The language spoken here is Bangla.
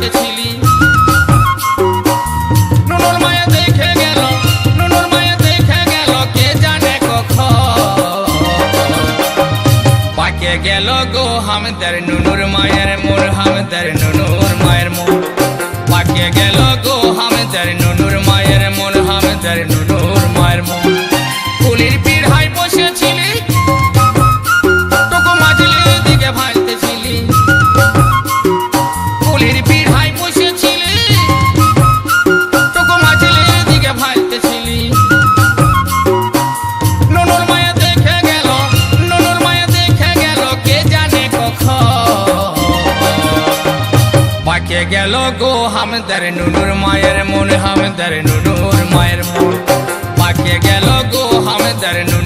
ভালতেছিলি। নুনুর মায়া দেখে গেল, নুনুর মায়া দেখে গেল কে জানে কখন। পাকে গেল গো হামদার নুনুর মায়ের মোর, হামদার নুনুর মায়ের মোর। পাকে গেল গো হামদার নুনুর মায়ের মোর, হামদার নুনুর মায়ের মোর। ফুলির পিড়ায় বসেছিলি, টুকু মাঝলির দিকে ভালতেছিলি। ফুলির পিড়ায় বসেছিলি, টুকু মাঝলির দিকে ভালতেছিলি। নুনুর মায়া দেখে গেল, নুনুর মায়া দেখে গেল কে জানে কখন। পাকে গেল গো হামদার নুনুর মায়ের মন, হামদার নুনুর মায়ের মন। পাকে গেল গো হামদার নুনুর